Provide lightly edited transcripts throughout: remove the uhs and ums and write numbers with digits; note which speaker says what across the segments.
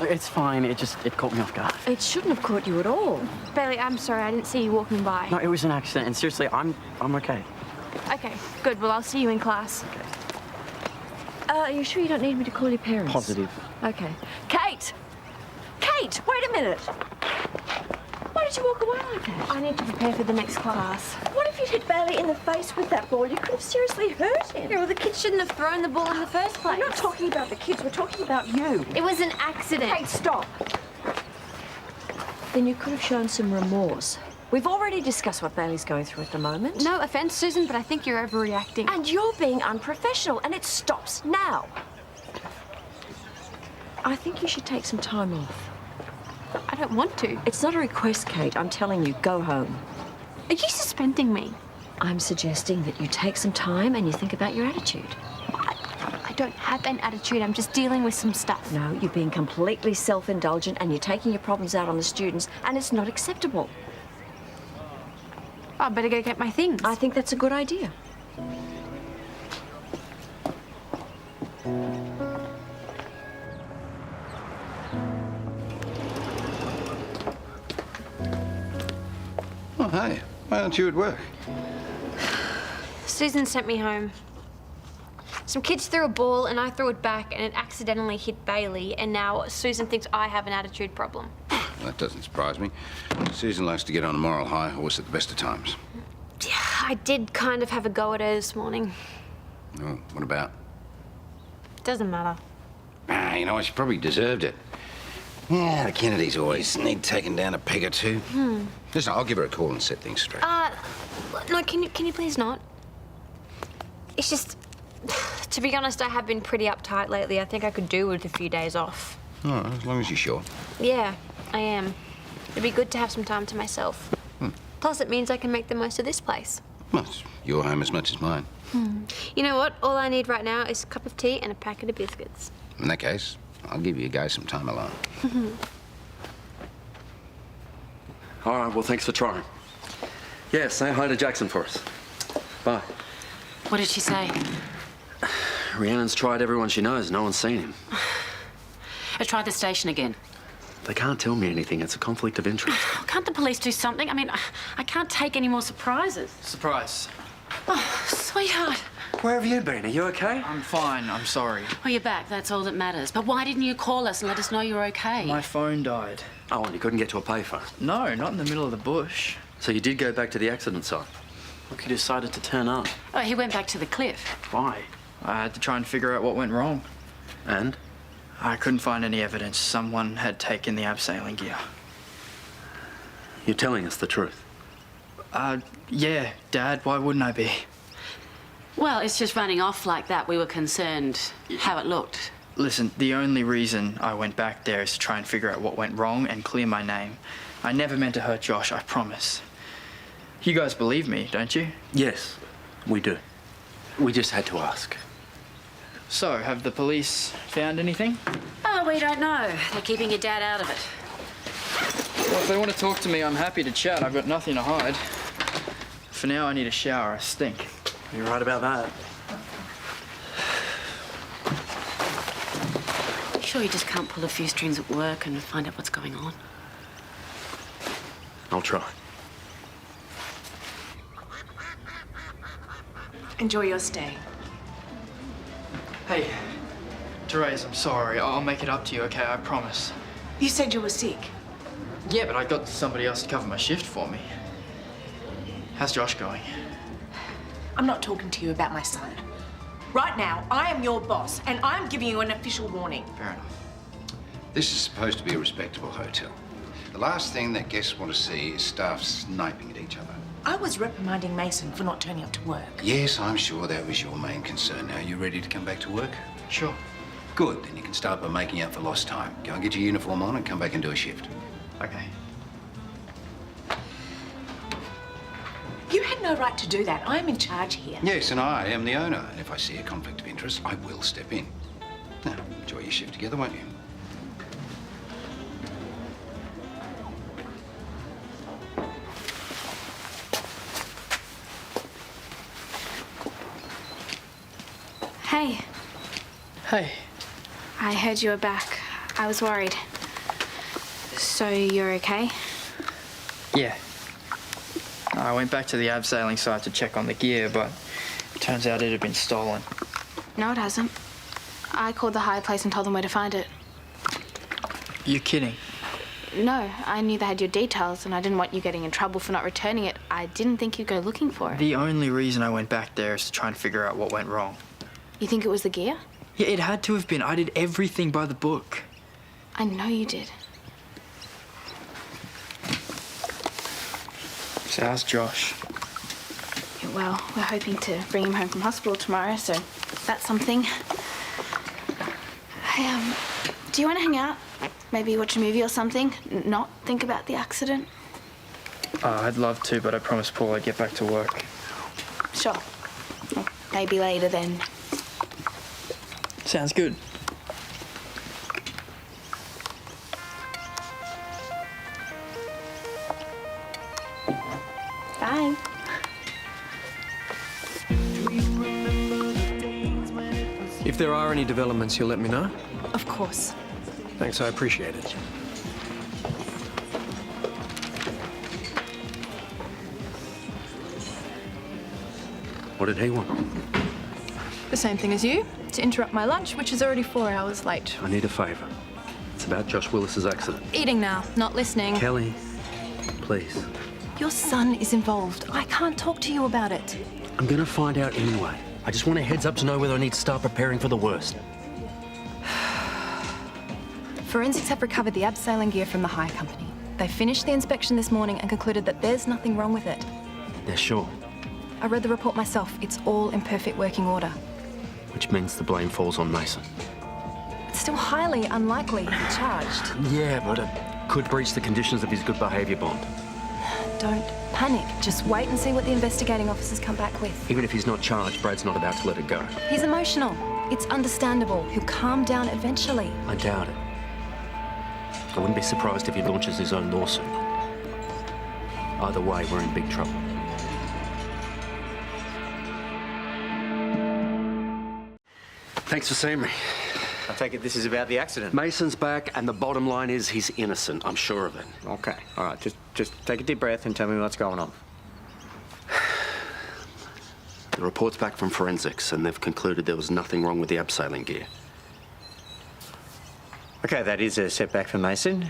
Speaker 1: It's fine. It caught me off guard.
Speaker 2: It shouldn't have caught you at all.
Speaker 3: Bailey, I'm sorry. I didn't see you walking by.
Speaker 1: No, it was an accident. And seriously, I'm okay.
Speaker 3: Okay, good. Well, I'll see you in class.
Speaker 1: Okay.
Speaker 2: Are you sure you don't need me to call your parents?
Speaker 1: Positive.
Speaker 2: Okay. Kate! Kate, wait a minute. Why did you walk away like that?
Speaker 3: I need to prepare for the next class.
Speaker 2: What if you'd hit Bailey in the face with that ball? You could have seriously hurt him.
Speaker 3: Yeah, well, the kids shouldn't have thrown the ball in the first place.
Speaker 2: We're not talking about the kids, we're talking about you.
Speaker 3: It was an accident.
Speaker 2: Kate, stop. Then you could have shown some remorse. We've already discussed what Bailey's going through at the moment.
Speaker 3: No offense, Susan, but I think you're overreacting.
Speaker 2: And you're being unprofessional, and it stops now. I think you should take some time off.
Speaker 3: I don't want to.
Speaker 2: It's not a request, Kate. I'm telling you, go home.
Speaker 3: Are you suspending me?
Speaker 2: I'm suggesting that you take some time and you think about your attitude.
Speaker 3: I don't have an attitude. I'm just dealing with some stuff.
Speaker 2: No, you're being completely self-indulgent and you're taking your problems out on the students, and it's not acceptable.
Speaker 3: I better go get my things.
Speaker 2: I think that's a good idea.
Speaker 4: Oh, hey. Why aren't you at work?
Speaker 3: Susan sent me home. Some kids threw a ball and I threw it back and it accidentally hit Bailey, and now Susan thinks I have an attitude problem.
Speaker 4: Well, that doesn't surprise me. Susan likes to get on a moral high horse at the best of times.
Speaker 3: Yeah, I did kind of have a go at her this morning.
Speaker 4: Oh, what about?
Speaker 3: Doesn't matter.
Speaker 4: Ah, you know what? She probably deserved it. Yeah, the Kennedys always need taking down a peg or two. Listen, I'll give her a call and set things straight.
Speaker 3: No, can you please not? It's just, to be honest, I have been pretty uptight lately. I think I could do with a few days off.
Speaker 4: Oh, as long as you're sure.
Speaker 3: Yeah, I am. It'd be good to have some time to myself. Plus, it means I can make the most of this place.
Speaker 4: Well, it's your home as much as mine.
Speaker 3: You know what? All I need right now is a cup of tea and a packet of biscuits.
Speaker 4: In that case, I'll give you guys some time alone.
Speaker 5: All right, well, thanks for trying. Yeah, say hi to Jackson for us. Bye.
Speaker 6: What did she say?
Speaker 5: Rhiannon's tried everyone she knows. No one's seen him.
Speaker 6: I tried the station again.
Speaker 5: They can't tell me anything. It's a conflict of interest.
Speaker 6: Can't the police do something? I mean, I can't take any more surprises.
Speaker 1: Surprise.
Speaker 6: Oh, sweetheart.
Speaker 5: Where have you been? Are you okay?
Speaker 1: I'm fine. I'm sorry.
Speaker 6: Well, you're back. That's all that matters. But why didn't you call us and let us know you were okay?
Speaker 1: My phone died.
Speaker 5: Oh, and you couldn't get to a payphone?
Speaker 1: No, not in the middle of the bush.
Speaker 5: So you did go back to the accident site? Look, you decided to turn up.
Speaker 6: Oh, he went back to the cliff.
Speaker 5: Why?
Speaker 1: I had to try and figure out what went wrong.
Speaker 5: And?
Speaker 1: I couldn't find any evidence. Someone had taken the abseiling gear.
Speaker 5: You're telling us the truth?
Speaker 1: Yeah, Dad. Why wouldn't I be?
Speaker 6: Well, it's just running off like that. We were concerned how it looked.
Speaker 1: Listen, the only reason I went back there is to try and figure out what went wrong and clear my name. I never meant to hurt Josh, I promise. You guys believe me, don't you?
Speaker 5: Yes, we do. We just had to ask.
Speaker 1: So, have the police found anything?
Speaker 6: Oh, we don't know. They're keeping your dad out of it.
Speaker 1: Well, if they want to talk to me, I'm happy to chat. I've got nothing to hide. For now, I need a shower. I stink.
Speaker 5: You're right about that.
Speaker 6: You sure you just can't pull a few strings at work and find out what's going on?
Speaker 5: I'll try.
Speaker 7: Enjoy your stay.
Speaker 1: Hey, Therese, I'm sorry. I'll make it up to you, okay? I promise.
Speaker 7: You said you were sick.
Speaker 1: Yeah, but I got somebody else to cover my shift for me. How's Josh going?
Speaker 7: I'm not talking to you about my son. Right now, I am your boss, and I'm giving you an official warning.
Speaker 4: Fair enough. This is supposed to be a respectable hotel. The last thing that guests want to see is staff sniping at each other.
Speaker 7: I was reprimanding Mason for not turning up to work.
Speaker 4: Yes, I'm sure that was your main concern. Now, you ready to come back to work?
Speaker 1: Sure.
Speaker 4: Good, then you can start by making up for lost time. Go and get your uniform on and come back and do a shift.
Speaker 1: Okay.
Speaker 7: You had no right to do that. I'm in charge here.
Speaker 4: Yes, and I am the owner. And if I see a conflict of interest, I will step in. Now, enjoy your shift together, won't you?
Speaker 3: Hey.
Speaker 1: Hey.
Speaker 3: I heard you were back. I was worried. So you're okay?
Speaker 1: Yeah. I went back to the abseiling site to check on the gear, but it turns out it had been stolen.
Speaker 8: No, it hasn't. I called the hire place and told them where to find it.
Speaker 1: You're kidding.
Speaker 8: No, I knew they had your details and I didn't want you getting in trouble for not returning it. I didn't think you'd go looking for it.
Speaker 1: The only reason I went back there is to try and figure out what went wrong.
Speaker 8: You think it was the gear?
Speaker 1: Yeah, it had to have been. I did everything by the book.
Speaker 8: I know you did.
Speaker 1: So how's Josh?
Speaker 8: Yeah, well, we're hoping to bring him home from hospital tomorrow, so that's something. Hey, do you want to hang out? Maybe watch a movie or something? Not think about the accident?
Speaker 1: I'd love to, but I promised Paul I'd get back to work.
Speaker 8: Sure. Well, maybe later then.
Speaker 1: Sounds good.
Speaker 8: Bye.
Speaker 9: If there are any developments, you'll let me know?
Speaker 7: Of course.
Speaker 9: Thanks, I appreciate it.
Speaker 5: What did he want?
Speaker 7: The same thing as you, to interrupt my lunch, which is already 4 hours late.
Speaker 5: I need a favour. It's about Josh Willis's accident.
Speaker 7: Eating now, not listening.
Speaker 5: Kelly, please.
Speaker 7: Your son is involved. I can't talk to you about it.
Speaker 5: I'm gonna find out anyway. I just want a heads up to know whether I need to start preparing for the worst.
Speaker 7: Forensics have recovered the abseiling gear from the hire company. They finished the inspection this morning and concluded that there's nothing wrong with it.
Speaker 5: They're sure.
Speaker 7: I read the report myself. It's all in perfect working order.
Speaker 5: Which means the blame falls on Mason.
Speaker 7: It's still highly unlikely he'll be charged.
Speaker 5: Yeah, but it could breach the conditions of his good behaviour bond.
Speaker 7: Don't panic. Just wait and see what the investigating officers come back with.
Speaker 5: Even if he's not charged, Brad's not about to let it go.
Speaker 7: He's emotional. It's understandable. He'll calm down eventually.
Speaker 5: I doubt it. I wouldn't be surprised if he launches his own lawsuit. Either way, we're in big trouble. Thanks for seeing me.
Speaker 10: I take it this is about the accident.
Speaker 5: Mason's back, and the bottom line is he's innocent. I'm sure of it.
Speaker 10: Okay, all right. Just take a deep breath and tell me what's going on.
Speaker 5: The report's back from forensics, and they've concluded there was nothing wrong with the abseiling gear.
Speaker 10: Okay, that is a setback for Mason,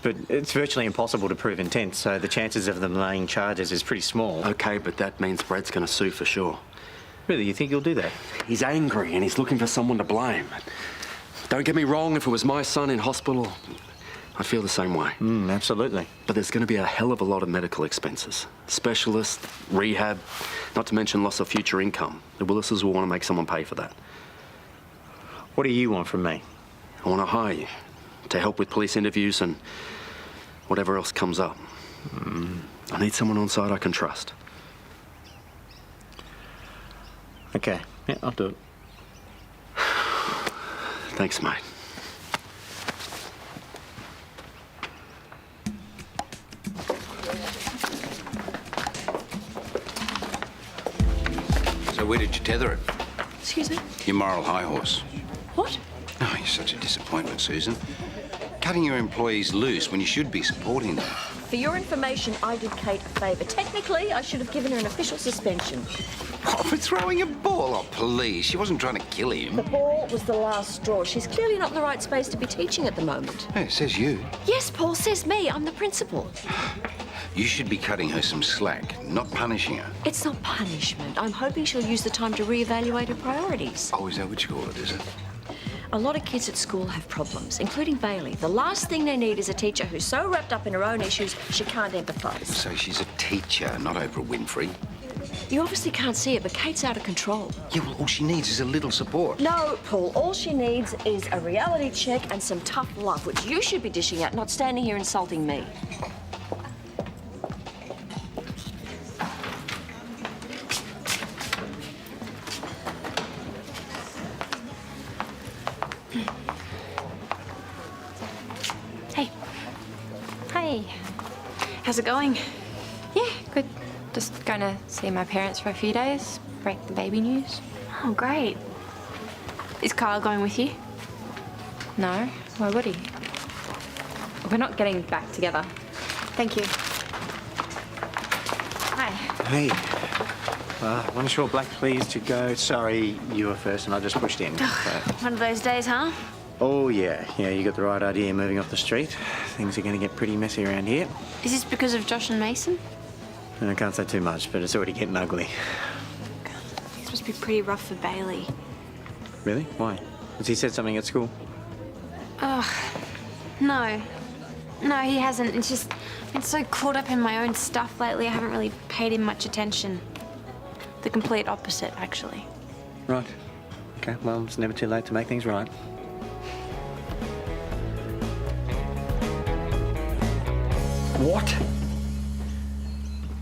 Speaker 10: but it's virtually impossible to prove intent, so the chances of them laying charges is pretty small.
Speaker 5: Okay, but that means Brad's going to sue for sure.
Speaker 10: Really, you think he'll do that?
Speaker 5: He's angry, and he's looking for someone to blame. Don't get me wrong, if it was my son in hospital, I'd feel the same way.
Speaker 10: Absolutely.
Speaker 5: But there's going to be a hell of a lot of medical expenses. Specialists, rehab, not to mention loss of future income. The Willises will want to make someone pay for that.
Speaker 10: What do you want from me?
Speaker 5: I want to hire you to help with police interviews and whatever else comes up. I need someone on site I can trust.
Speaker 10: Okay, yeah, I'll do it.
Speaker 5: Thanks, mate.
Speaker 4: So where did you tether it?
Speaker 2: Excuse me?
Speaker 4: Your moral high horse.
Speaker 2: What?
Speaker 4: Oh, you're such a disappointment, Susan. Cutting your employees loose when you should be supporting them.
Speaker 2: For your information, I did Kate a favour. Technically, I should have given her an official suspension.
Speaker 4: Oh, for throwing a ball? Oh, please. She wasn't trying to kill him.
Speaker 2: The ball was the last straw. She's clearly not in the right space to be teaching at the moment.
Speaker 4: Hey, it says you.
Speaker 2: Yes, Paul, says me. I'm the principal.
Speaker 4: You should be cutting her some slack, not punishing her.
Speaker 2: It's not punishment. I'm hoping she'll use the time to reevaluate her priorities.
Speaker 4: Oh, is that what you call it, is it?
Speaker 2: A lot of kids at school have problems, including Bailey. The last thing they need is a teacher who's so wrapped up in her own issues she can't empathise.
Speaker 4: So she's a teacher, not Oprah Winfrey.
Speaker 2: You obviously can't see it, but Kate's out of control.
Speaker 4: Yeah, well, all she needs is a little support.
Speaker 2: No, Paul, all she needs is a reality check and some tough love, which you should be dishing out, not standing here insulting me.
Speaker 3: Hey. How's it going? Yeah, good. Just going to see my parents for a few days, break the baby news. Oh, great. Is Karl going with you? No? Why would he? We're not getting back together. Thank you. Hi.
Speaker 10: Hey. One short black, please, to go. Sorry, you were first and I just pushed in.
Speaker 3: One of those days, huh?
Speaker 10: Oh, yeah. Yeah, you got the right idea moving off the street. Things are going to get pretty messy around here.
Speaker 3: Is this because of Josh and Mason?
Speaker 10: I can't say too much, but it's already getting ugly.
Speaker 3: This must be pretty rough for Bailey.
Speaker 10: Really? Why? Has he said something at school?
Speaker 3: No. No, he hasn't. It's just I've been so caught up in my own stuff lately, I haven't really paid him much attention. The complete opposite, actually.
Speaker 10: Right. Okay, well, it's never too late to make things right.
Speaker 9: What?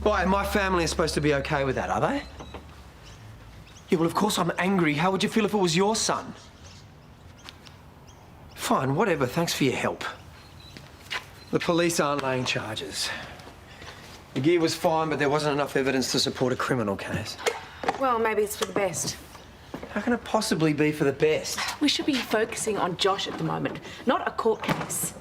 Speaker 9: Why, my family is supposed to be okay with that, are they? Yeah, well, of course I'm angry. How would you feel if it was your son? Fine, whatever. Thanks for your help. The police aren't laying charges. The gear was fine, but there wasn't enough evidence to support a criminal case.
Speaker 7: Well, maybe it's for the best.
Speaker 9: How can it possibly be for the best?
Speaker 7: We should be focusing on Josh at the moment, not a court case.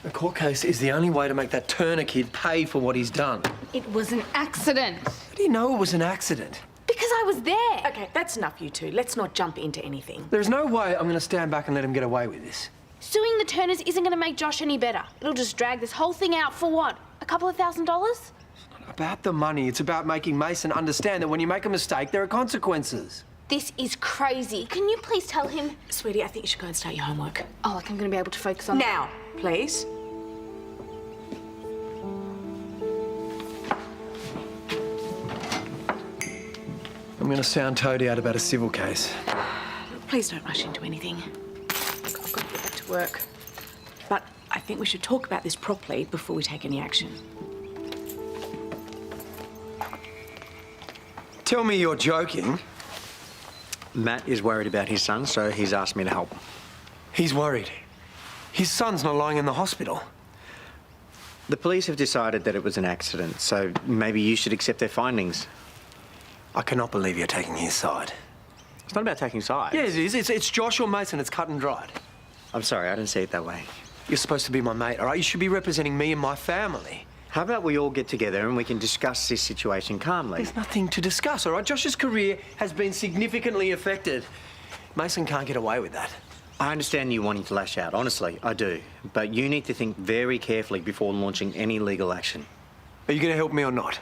Speaker 9: A court case is the only way to make that Turner kid pay for what he's done.
Speaker 8: It was an accident.
Speaker 9: How do you know it was an accident?
Speaker 8: Because I was there.
Speaker 7: Okay, that's enough, you two. Let's not jump into anything.
Speaker 9: There's no way I'm going to stand back and let him get away with this.
Speaker 8: Suing the Turners isn't going to make Josh any better. It'll just drag this whole thing out for what? A couple of $1,000s?
Speaker 9: It's not about the money. It's about making Mason understand that when you make a mistake, there are consequences.
Speaker 8: This is crazy. Can you please tell him?
Speaker 7: Sweetie, I think you should go and start your homework.
Speaker 8: Oh, like I'm going to be able to focus on
Speaker 7: Now, please.
Speaker 9: I'm going to sound Toadie out about a civil case.
Speaker 7: Please don't rush into anything. Look, I've got to get back to work. But I think we should talk about this properly before we take any action.
Speaker 9: Tell me you're joking.
Speaker 10: Matt is worried about his son, so he's asked me to help.
Speaker 9: He's worried. His son's not lying in the hospital.
Speaker 10: The police have decided that it was an accident, so maybe you should accept their findings.
Speaker 9: I cannot believe you're taking his side.
Speaker 10: It's not about taking sides.
Speaker 9: Yeah, it is. It's Josh or Mason. It's cut and dried.
Speaker 10: I'm sorry, I didn't see it that way.
Speaker 9: You're supposed to be my mate, all right? You should be representing me and my family.
Speaker 10: How about we all get together and we can discuss this situation calmly?
Speaker 9: There's nothing to discuss, all right? Josh's career has been significantly affected. Mason can't get away with that.
Speaker 10: I understand you wanting to lash out, honestly, I do. But you need to think very carefully before launching any legal action.
Speaker 9: Are you going to help me or not?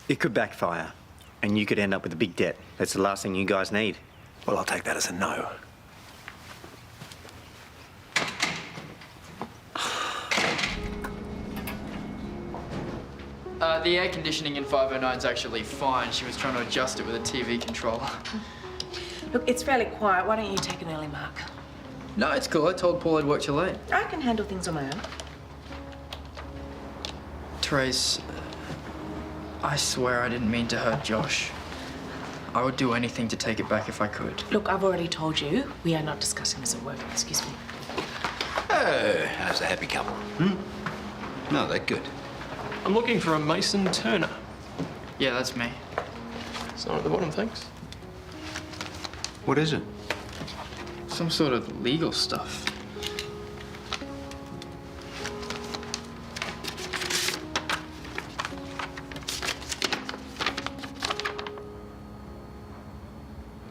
Speaker 10: It could backfire, and you could end up with a big debt. That's the last thing you guys need.
Speaker 9: Well, I'll take that as a no.
Speaker 1: The air conditioning in 509 is actually fine. She was trying to adjust it with a TV controller.
Speaker 7: Look, it's fairly quiet. Why don't you take an early mark?
Speaker 1: No, it's cool. I told Paul I'd work till late.
Speaker 7: I can handle things on my own.
Speaker 1: Therese, I swear I didn't mean to hurt Josh. I would do anything to take it back if I could.
Speaker 7: Look, I've already told you, we are not discussing this at work. Excuse me.
Speaker 4: Oh, how's the happy couple? No, they're good.
Speaker 9: I'm looking for a Mason Turner.
Speaker 1: Yeah, that's me.
Speaker 9: It's not at the bottom, thanks.
Speaker 4: What is it?
Speaker 1: Some sort of legal stuff.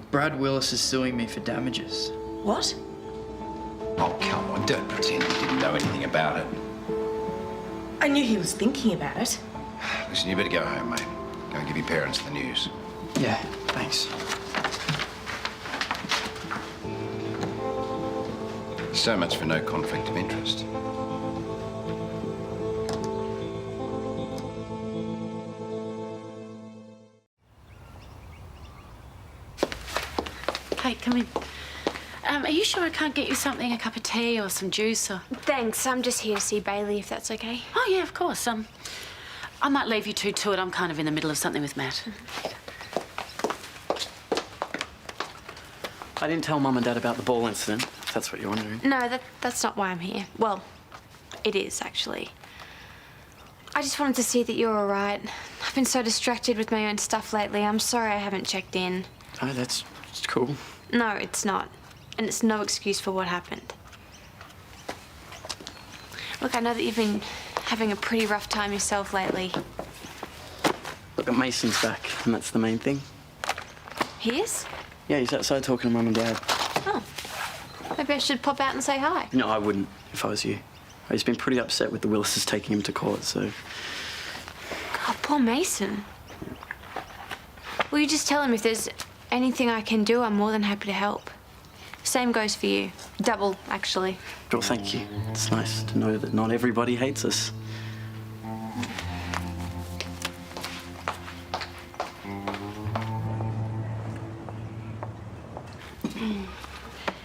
Speaker 1: Brad Willis is suing me for damages.
Speaker 7: What?
Speaker 4: Oh, come on, don't pretend you didn't know anything about it.
Speaker 7: I knew he was thinking about it.
Speaker 4: Listen, you better go home, mate. Go and give your parents the news.
Speaker 1: Yeah, thanks.
Speaker 4: So much for no conflict of interest.
Speaker 6: Kate, come in. Are you sure I can't get you something, a cup of tea or some juice or...
Speaker 3: Thanks. I'm just here to see Bailey, if that's okay.
Speaker 6: Oh, yeah, of course. I might leave you two to it. I'm kind of in the middle of something with Matt.
Speaker 5: I didn't tell Mum and Dad about the ball incident, if that's what you're wondering.
Speaker 3: No, that's not why I'm here. Well, it is, actually. I just wanted to see that you're all right. I've been so distracted with my own stuff lately. I'm sorry I haven't checked in.
Speaker 5: Oh, that's cool.
Speaker 3: No, it's not. And it's no excuse for what happened. Look, I know that you've been having a pretty rough time yourself lately.
Speaker 5: Look, Mason's back, and that's the main thing.
Speaker 3: He is?
Speaker 5: Yeah, he's outside talking to Mum and Dad.
Speaker 3: Oh. Maybe I should pop out and say hi.
Speaker 5: No, I wouldn't, if I was you. He's been pretty upset with the Willises taking him to court, so...
Speaker 3: God, poor Mason. Will you just tell him if there's anything I can do, I'm more than happy to help. Same goes for you. Double, actually.
Speaker 5: Well, thank you. It's nice to know that not everybody hates us.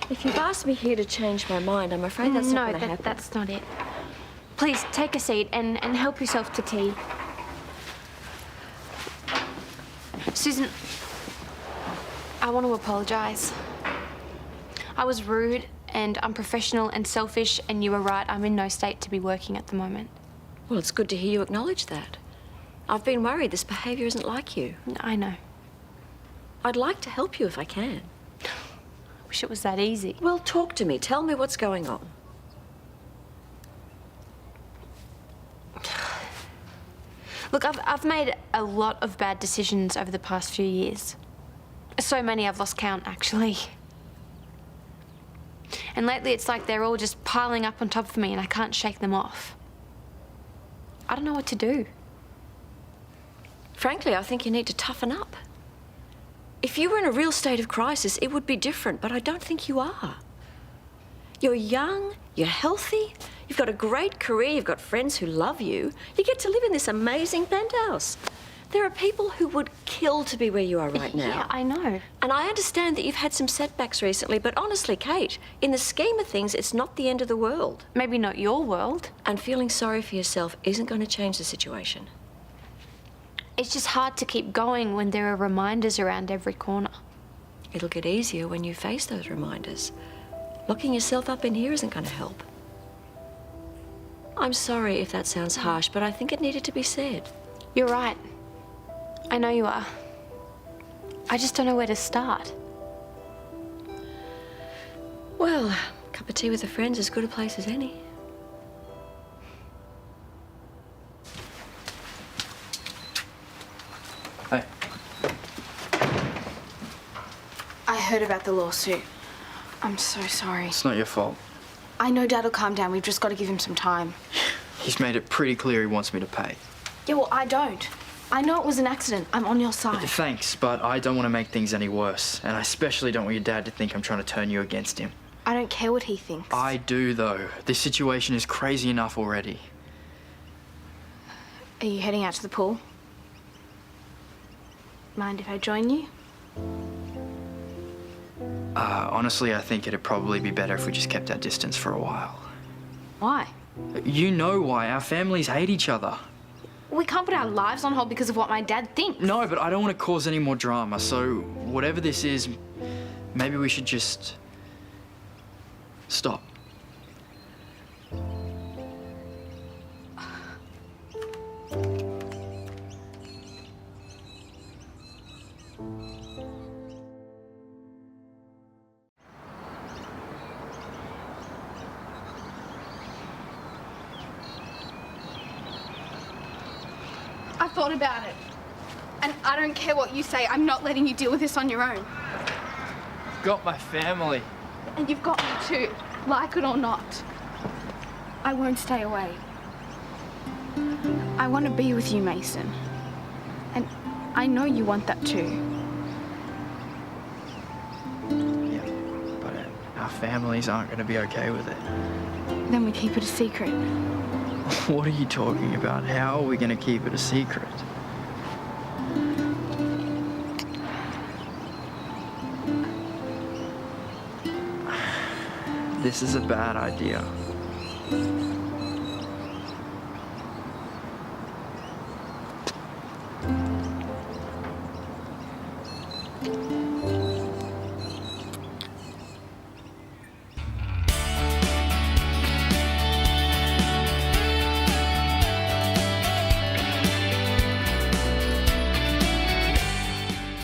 Speaker 2: If you've asked me here to change my mind, I'm afraid that's not going to happen.
Speaker 3: That's not it. Please, take a seat and help yourself to tea. Susan, I want to apologise. I was rude and unprofessional and selfish, and you were right. I'm in no state to be working at the moment.
Speaker 2: Well, it's good to hear you acknowledge that. I've been worried this behaviour isn't like you.
Speaker 3: I know.
Speaker 2: I'd like to help you if I can.
Speaker 3: Wish it was that easy.
Speaker 2: Well, talk to me. Tell me what's going on.
Speaker 3: Look, I've made a lot of bad decisions over the past few years. So many I've lost count, actually. And lately it's like they're all just piling up on top of me and I can't shake them off. I don't know what to do.
Speaker 2: Frankly, I think you need to toughen up. If you were in a real state of crisis, it would be different, but I don't think you are. You're young, you're healthy, you've got a great career, you've got friends who love you. You get to live in this amazing penthouse. There are people who would kill to be where you are right now.
Speaker 3: Yeah, I know.
Speaker 2: And I understand that you've had some setbacks recently, but honestly, Kate, in the scheme of things, it's not the end of the world.
Speaker 3: Maybe not your world.
Speaker 2: And feeling sorry for yourself isn't going to change the situation.
Speaker 3: It's just hard to keep going when there are reminders around every corner.
Speaker 2: It'll get easier when you face those reminders. Locking yourself up in here isn't going to help. I'm sorry if that sounds harsh, but I think it needed to be said.
Speaker 3: You're right. I know you are. I just don't know where to start.
Speaker 2: Well, a cup of tea with a friend's as good a place as any.
Speaker 1: Hey.
Speaker 8: I heard about the lawsuit. I'm so sorry.
Speaker 1: It's not your fault.
Speaker 8: I know Dad'll calm down. We've just got to give him some time.
Speaker 1: He's made it pretty clear he wants me to pay.
Speaker 8: Yeah, well, I don't. I know it was an accident. I'm on your side.
Speaker 1: Thanks, but I don't want to make things any worse. And I especially don't want your dad to think I'm trying to turn you against him.
Speaker 8: I don't care what he thinks.
Speaker 1: I do, though. This situation is crazy enough already.
Speaker 8: Are you heading out to the pool? Mind if I join you?
Speaker 1: Honestly, I think it'd probably be better if we just kept our distance for a while.
Speaker 8: Why?
Speaker 1: You know why. Our families hate each other.
Speaker 8: We can't put our lives on hold because of what my dad thinks.
Speaker 1: No, but I don't want to cause any more drama, so whatever this is, maybe we should just stop.
Speaker 8: I've thought about it. And I don't care what you say. I'm not letting you deal with this on your own.
Speaker 1: Got my family.
Speaker 8: And you've got me too, like it or not. I won't stay away. I want to be with you, Mason. And I know you want that too.
Speaker 1: Yeah, but our families aren't going to be okay with it.
Speaker 8: Then we keep it a secret.
Speaker 1: What are you talking about? How are we going to keep it a secret? This is a bad idea.